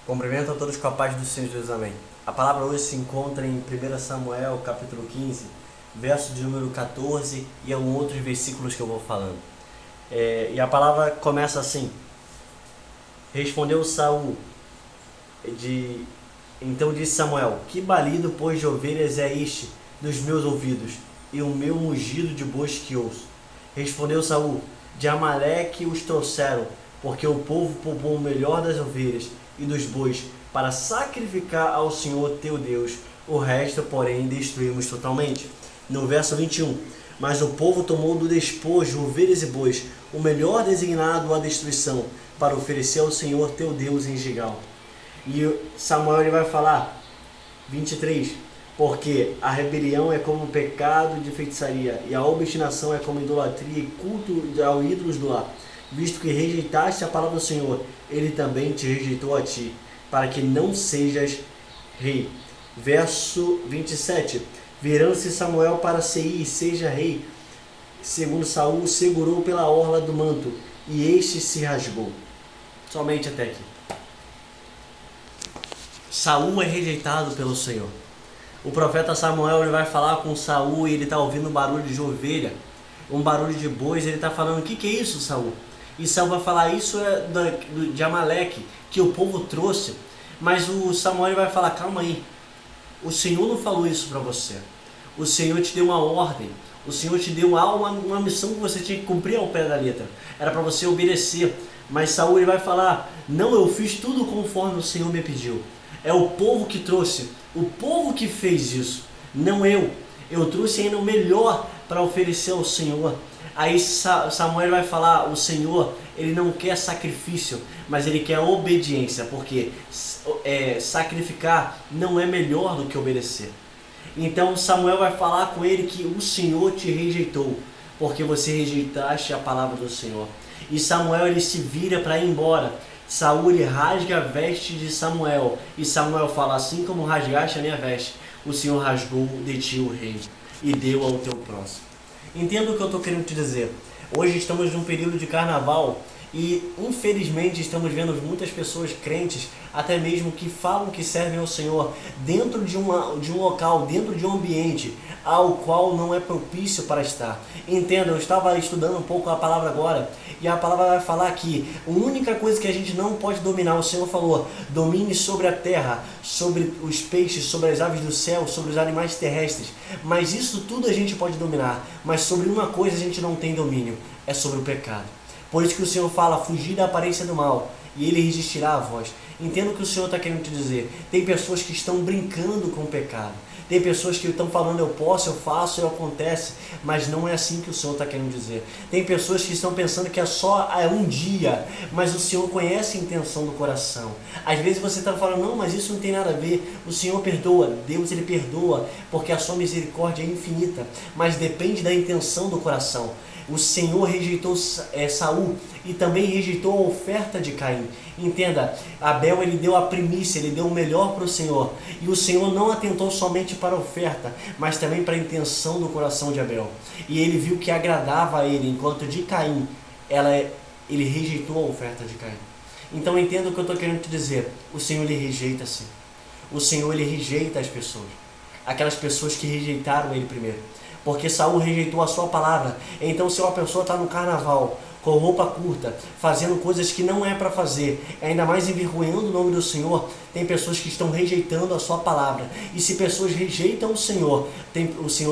Cumprimento a todos com a paz do Senhor Jesus, amém. A palavra hoje se encontra em 1 Samuel, capítulo 15, verso de número 14 e alguns outros versículos que eu vou falando. E a palavra começa assim: Respondeu Saul, então disse Samuel: Que balido, pois, de ovelhas é este dos meus ouvidos, e o meu mugido de bois que ouço? Respondeu Saul: De Amaleque os trouxeram, porque o povo poupou o melhor das ovelhas e dos bois para sacrificar ao Senhor teu Deus. O resto, porém, destruímos totalmente. No verso 21, mas o povo tomou do despojo ovelhas e bois, o melhor designado à destruição, para oferecer ao Senhor teu Deus em Gigal. E Samuel ele vai falar, 23, porque a rebelião é como o pecado de feitiçaria, e a obstinação é como idolatria e culto ao ídolos do lar. Visto que rejeitaste a palavra do Senhor, ele também te rejeitou a ti, para que não sejas rei. Verso 27, virando-se Samuel para Seir, seja rei, segundo Saul, segurou pela orla do manto, e este se rasgou. Somente até aqui. Saul é rejeitado pelo Senhor. O profeta Samuel ele vai falar com Saul e ele está ouvindo um barulho de ovelha, um barulho de bois, ele está falando: o que é isso, Saul? E Saul vai falar: isso é de Amaleque, que o povo trouxe. Mas o Samuel ele vai falar: calma aí, o Senhor não falou isso para você. O Senhor te deu uma ordem, o Senhor te deu uma missão que você tinha que cumprir ao pé da letra, era para você obedecer. Mas Saul ele vai falar: não, eu fiz tudo conforme o Senhor me pediu. É o povo que trouxe, o povo que fez isso, não eu. Eu trouxe ainda o melhor para oferecer ao Senhor. Aí Samuel vai falar: o Senhor ele não quer sacrifício, mas ele quer obediência, porque sacrificar não é melhor do que obedecer. Então Samuel vai falar com ele que o Senhor te rejeitou, porque você rejeitaste a palavra do Senhor. E Samuel ele se vira para ir embora. Saul ele rasga a veste de Samuel, e Samuel fala: assim como rasgaste a minha veste, o Senhor rasgou de ti o rei e deu ao teu próximo. Entenda o que eu estou querendo te dizer. Hoje estamos num período de carnaval e infelizmente estamos vendo muitas pessoas crentes, até mesmo que falam que servem ao Senhor, dentro de um local, dentro de um ambiente ao qual não é propício para estar. Entenda, eu estava estudando um pouco a palavra agora, e a palavra vai falar que a única coisa que a gente não pode dominar, o Senhor falou: domine sobre a terra, sobre os peixes, sobre as aves do céu, sobre os animais terrestres. Mas isso tudo a gente pode dominar, mas sobre uma coisa a gente não tem domínio, é sobre o pecado. Por isso que o Senhor fala: fugir da aparência do mal, e ele resistirá a vós. Entenda o que o Senhor está querendo te dizer. Tem pessoas que estão brincando com o pecado. Tem pessoas que estão falando: eu posso, eu faço, eu acontece. Mas não é assim que o Senhor está querendo dizer. Tem pessoas que estão pensando que é só um dia, mas o Senhor conhece a intenção do coração. Às vezes você está falando: não, mas isso não tem nada a ver. O Senhor perdoa. Deus ele perdoa, porque a sua misericórdia é infinita. Mas depende da intenção do coração. O Senhor rejeitou Saul e também rejeitou a oferta de Caim. Entenda, Abel ele deu a primícia, ele deu o melhor para o Senhor. E o Senhor não atentou somente para a oferta, mas também para a intenção do coração de Abel. E ele viu que agradava a ele, enquanto de Caim, ele rejeitou a oferta de Caim. Então entenda o que eu estou querendo te dizer. O Senhor ele rejeita sim. O Senhor ele rejeita as pessoas. Aquelas pessoas que rejeitaram ele primeiro. Porque Saul rejeitou a sua palavra. Então se uma pessoa está no carnaval, com roupa curta, fazendo coisas que não é para fazer, ainda mais envergonhando o nome do Senhor, tem pessoas que estão rejeitando a sua palavra. E se pessoas rejeitam o Senhor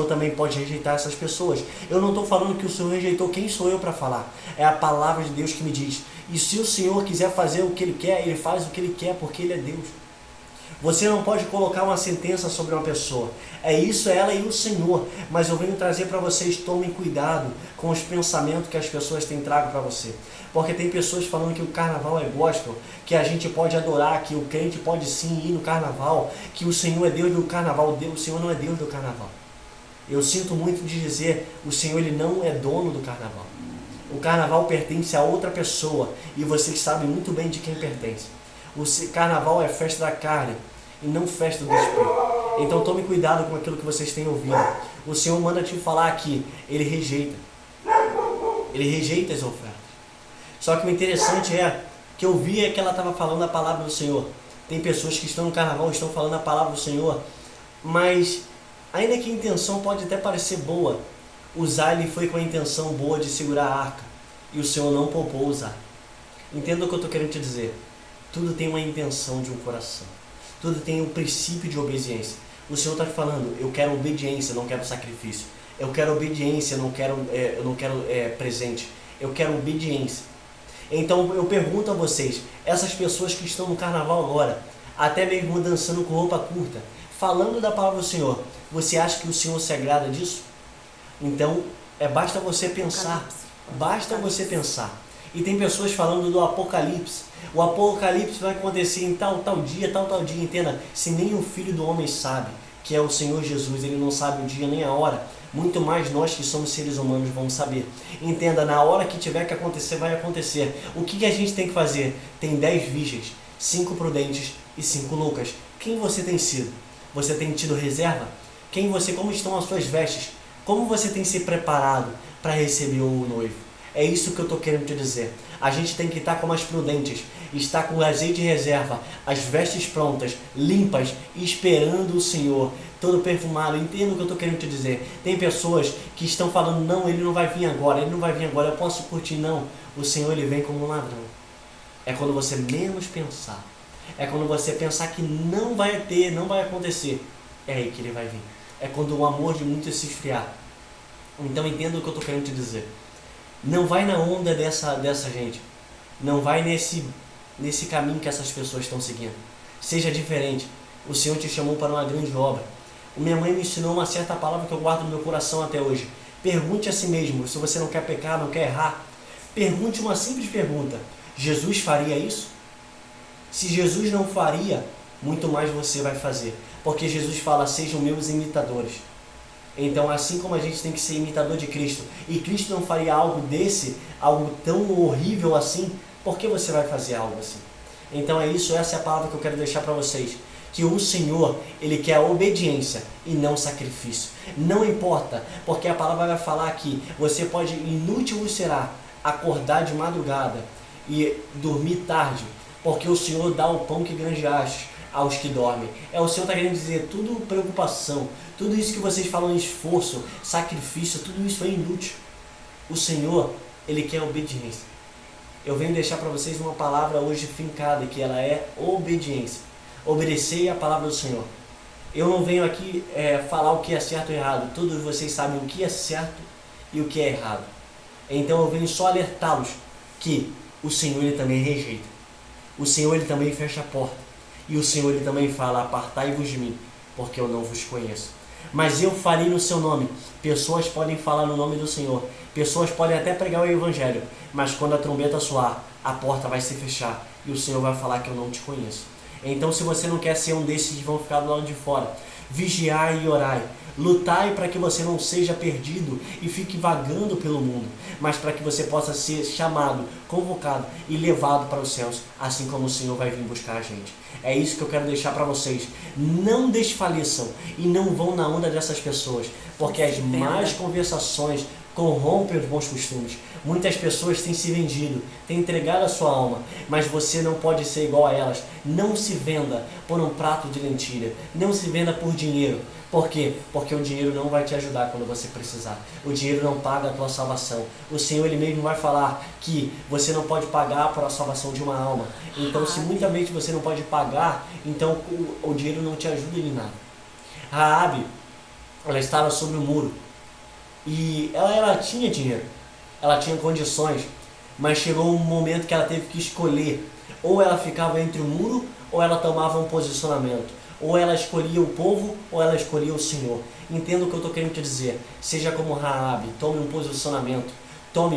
também pode rejeitar essas pessoas. Eu não estou falando que o Senhor rejeitou. Quem sou eu para falar? É a palavra de Deus que me diz. E se o Senhor quiser fazer o que Ele quer, Ele faz o que Ele quer, porque Ele é Deus. Você não pode colocar uma sentença sobre uma pessoa. É isso, é ela e o Senhor. Mas eu venho trazer para vocês: tomem cuidado com os pensamentos que as pessoas têm trago para você. Porque tem pessoas falando que o carnaval é gospel, que a gente pode adorar, que o crente pode sim ir no carnaval, que o Senhor é Deus do carnaval. O Senhor não é Deus do carnaval. Eu sinto muito de dizer: o Senhor ele não é dono do carnaval. O carnaval pertence a outra pessoa e vocês sabem muito bem de quem pertence. O carnaval é festa da carne e não festa do Espírito. Então tome cuidado com aquilo que vocês têm ouvido. O Senhor manda te falar que Ele rejeita. Ele rejeita as ofertas. Só que o interessante é que eu via que ela estava falando a palavra do Senhor. Tem pessoas que estão no carnaval, estão falando a palavra do Senhor, mas ainda que a intenção pode até parecer boa, usar ele foi com a intenção boa de segurar a arca, e o Senhor não poupou usar. Entenda o que eu estou querendo te dizer. Tudo tem uma intenção de um coração. Tudo tem um princípio de obediência. O Senhor está te falando, eu quero obediência, não quero sacrifício. Eu quero obediência, eu não quero presente. Eu quero obediência. Então eu pergunto a vocês, essas pessoas que estão no carnaval agora, até mesmo dançando com roupa curta, falando da palavra do Senhor, você acha que o Senhor se agrada disso? Então, basta você pensar. Basta você pensar. E tem pessoas falando do Apocalipse. O Apocalipse vai acontecer em tal dia, tal dia. Entenda, se nem o Filho do Homem sabe, que é o Senhor Jesus, ele não sabe o dia nem a hora, muito mais nós que somos seres humanos vamos saber. Entenda, na hora que tiver que acontecer, vai acontecer. O que a gente tem que fazer? Tem 10 virgens, 5 prudentes e 5 loucas. Quem você tem sido? Você tem tido reserva? Como estão as suas vestes? Como você tem se preparado para receber o noivo? É isso que eu estou querendo te dizer. A gente tem que estar como as prudentes, estar com o azeite de reserva, as vestes prontas, limpas, esperando o Senhor, todo perfumado. Entenda o que eu estou querendo te dizer. Tem pessoas que estão falando, não, ele não vai vir agora, eu posso curtir. Não, o Senhor ele vem como um ladrão. É quando você menos pensar. É quando você pensar que não vai ter, não vai acontecer. É aí que ele vai vir. É quando o amor de muitos se esfriar. Então entenda o que eu estou querendo te dizer. Não vai na onda dessa gente. Não vai nesse caminho que essas pessoas estão seguindo. Seja diferente. O Senhor te chamou para uma grande obra. Minha mãe me ensinou uma certa palavra que eu guardo no meu coração até hoje. Pergunte a si mesmo, se você não quer pecar, não quer errar. Pergunte uma simples pergunta. Jesus faria isso? Se Jesus não faria, muito mais você vai fazer. Porque Jesus fala, sejam meus imitadores. Então, assim como a gente tem que ser imitador de Cristo, e Cristo não faria algo tão horrível assim, por que você vai fazer algo assim? Então é isso, essa é a palavra que eu quero deixar para vocês. Que o Senhor, ele quer obediência e não sacrifício. Não importa, porque a palavra vai falar que você pode, inútil vos será, acordar de madrugada e dormir tarde, porque o Senhor dá o pão que granjeaste aos que dormem. O Senhor está querendo dizer, tudo preocupação, tudo isso que vocês falam, esforço, sacrifício, tudo isso é inútil. O Senhor, ele quer obediência. Eu venho deixar para vocês uma palavra hoje fincada, que ela é obediência. Obedecer a palavra do Senhor. Eu não venho aqui falar o que é certo ou errado. Todos vocês sabem o que é certo e o que é errado. Então eu venho só alertá-los que o Senhor ele também rejeita. O Senhor ele também fecha a porta. E o Senhor ele também fala, apartai-vos de mim, porque eu não vos conheço. Mas eu farei no seu nome. Pessoas podem falar no nome do Senhor. Pessoas podem até pregar o Evangelho. Mas quando a trombeta soar, a porta vai se fechar. E o Senhor vai falar que eu não te conheço. Então se você não quer ser um desses que vão ficar do lado de fora, vigiai e orai. Lutai para que você não seja perdido e fique vagando pelo mundo, mas para que você possa ser chamado, convocado e levado para os céus, assim como o Senhor vai vir buscar a gente. É isso que eu quero deixar para vocês. Não desfaleçam e não vão na onda dessas pessoas, porque as más conversações corrompem os bons costumes. Muitas pessoas têm se vendido, têm entregado a sua alma, mas você não pode ser igual a elas. Não se venda por um prato de lentilha, não se venda por dinheiro. Por quê? Porque o dinheiro não vai te ajudar quando você precisar. O dinheiro não paga a tua salvação. O Senhor ele mesmo vai falar que você não pode pagar por a salvação de uma alma. Então, se muita mente você não pode pagar, então o dinheiro não te ajuda em nada. Raabe, ela estava sobre o muro e ela tinha dinheiro, ela tinha condições, mas chegou um momento que ela teve que escolher. Ou ela ficava entre o muro, ou ela tomava um posicionamento. Ou ela escolhia o povo, ou ela escolhia o Senhor. Entenda o que eu estou querendo te dizer. Seja como Raabe, tome um posicionamento.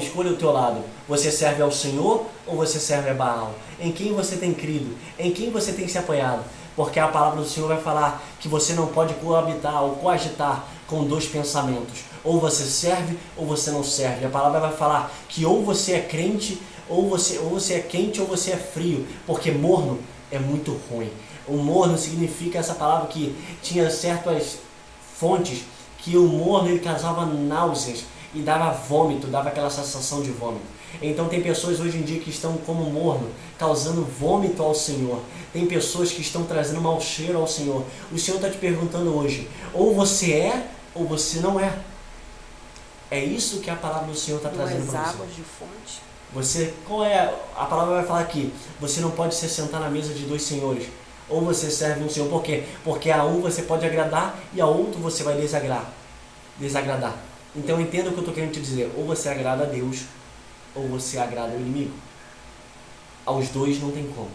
Escolha o teu lado. Você serve ao Senhor ou você serve a Baal? Em quem você tem crido? Em quem você tem se apoiado? Porque a palavra do Senhor vai falar que você não pode coabitar ou coagitar com dois pensamentos. Ou você serve ou você não serve. A palavra vai falar que ou você é crente, ou você é quente ou você é frio. Porque morno é muito ruim. O morno significa essa palavra que tinha certas fontes que o morno ele causava náuseas e dava vômito, dava aquela sensação de vômito. Então tem pessoas hoje em dia que estão como morno, causando vômito ao Senhor. Tem pessoas que estão trazendo mau cheiro ao Senhor. O Senhor está te perguntando hoje, ou você é, ou você não é. É isso que a palavra do Senhor está trazendo para você. Águas de fonte. Qual é? A palavra vai falar aqui, você não pode se sentar na mesa de dois senhores. Ou você serve um Senhor, por quê? Porque a um você pode agradar e a outro você vai desagradar. Então entenda o que eu estou querendo te dizer. Ou você agrada a Deus, ou você agrada o inimigo. Aos dois não tem como.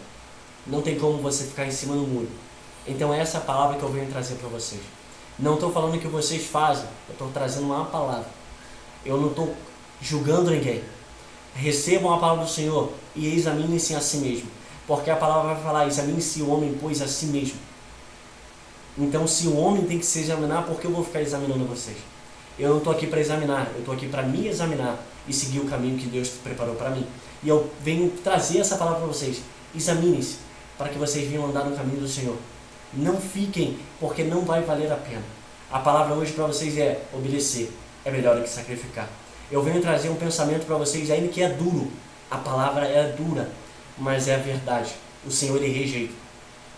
Não tem como você ficar em cima do muro. Então essa é a palavra que eu venho trazer para vocês. Não estou falando o que vocês fazem, eu estou trazendo uma palavra. Eu não estou julgando ninguém. Recebam a palavra do Senhor e examinem-se a si mesmo. Porque a palavra vai falar, examine-se o homem, pois a si mesmo. Então se o homem tem que se examinar, por que eu vou ficar examinando vocês? Eu não estou aqui para examinar, eu estou aqui para me examinar e seguir o caminho que Deus preparou para mim. E eu venho trazer essa palavra para vocês. Examinem-se, para que vocês venham andar no caminho do Senhor. Não fiquem, porque não vai valer a pena. A palavra hoje para vocês é obedecer. É melhor do que sacrificar. Eu venho trazer um pensamento para vocês, ainda que é duro. A palavra é dura, mas é a verdade. O Senhor, Ele rejeita.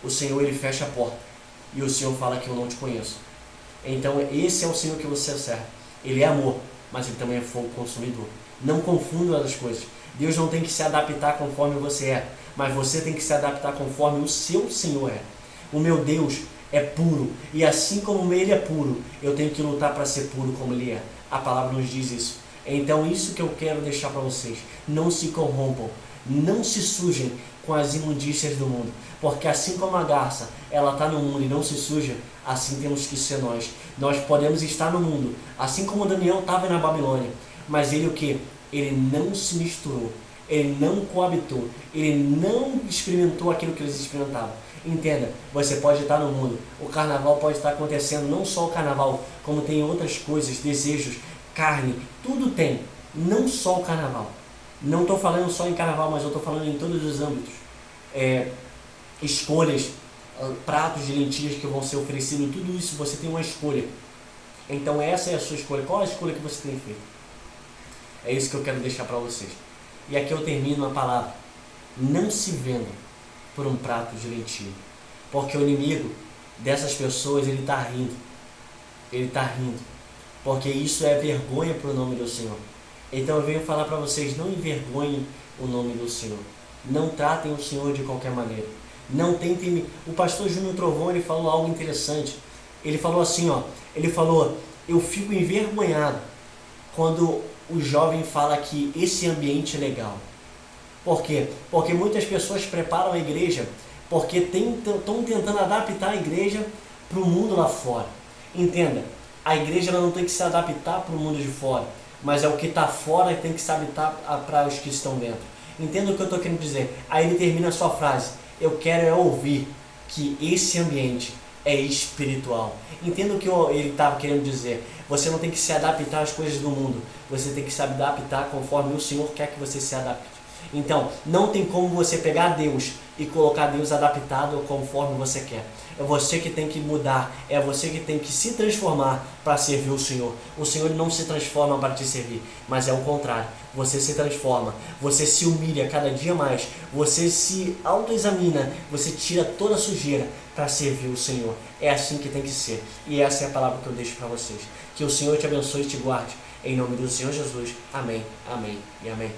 O Senhor, Ele fecha a porta. E o Senhor fala que eu não te conheço. Então esse é o Senhor que você serve. Ele é amor, mas Ele também é fogo consumidor. Não confunda as coisas. Deus não tem que se adaptar conforme você é, mas você tem que se adaptar conforme o seu Senhor é. O meu Deus é puro, e assim como Ele é puro, eu tenho que lutar para ser puro como Ele é. A palavra nos diz isso. Então isso que eu quero deixar para vocês. Não se corrompam, não se sujem com as imundícias do mundo, porque assim como a garça, ela está no mundo e não se suja, assim temos que ser nós. Nós podemos estar no mundo, assim como Daniel estava na Babilônia, mas ele o que? Ele não se misturou, ele não coabitou, ele não experimentou aquilo que eles experimentavam. Entenda, você pode estar no mundo, o carnaval pode estar acontecendo, não só o carnaval, como tem outras coisas, desejos, carne, tudo tem, não só o carnaval. Não estou falando só em carnaval, mas eu estou falando em todos os âmbitos. Escolhas, pratos de lentilhas que vão ser oferecidos, tudo isso você tem uma escolha. Então essa é a sua escolha. Qual é a escolha que você tem feito? É isso que eu quero deixar para vocês. E aqui eu termino a palavra. Não se vendam por um prato de lentilha. Porque o inimigo dessas pessoas, ele está rindo. Ele está rindo. Porque isso é vergonha para o nome do Senhor. Então eu venho falar para vocês, não envergonhem o nome do Senhor. Não tratem o Senhor de qualquer maneira. Não tentem... O pastor Júnior Trovão, ele falou algo interessante. Ele falou assim, ele falou, eu fico envergonhado quando o jovem fala que esse ambiente é legal. Por quê? Porque muitas pessoas preparam a igreja porque estão tentando adaptar a igreja para o mundo lá fora. Entenda, a igreja ela não tem que se adaptar para o mundo de fora, mas é o que está fora que tem que se adaptar para os que estão dentro. Entenda o que eu estou querendo dizer. Aí ele termina a sua frase, eu quero ouvir que esse ambiente é espiritual. Entenda o que ele estava querendo dizer. Você não tem que se adaptar às coisas do mundo, você tem que se adaptar conforme o Senhor quer que você se adapte. Então, não tem como você pegar Deus e colocar Deus adaptado conforme você quer. É você que tem que mudar, é você que tem que se transformar para servir o Senhor. O Senhor não se transforma para te servir, mas é o contrário. Você se transforma, você se humilha cada dia mais, você se autoexamina, você tira toda a sujeira para servir o Senhor. É assim que tem que ser. E essa é a palavra que eu deixo para vocês. Que o Senhor te abençoe e te guarde. Em nome do Senhor Jesus. Amém, amém e amém.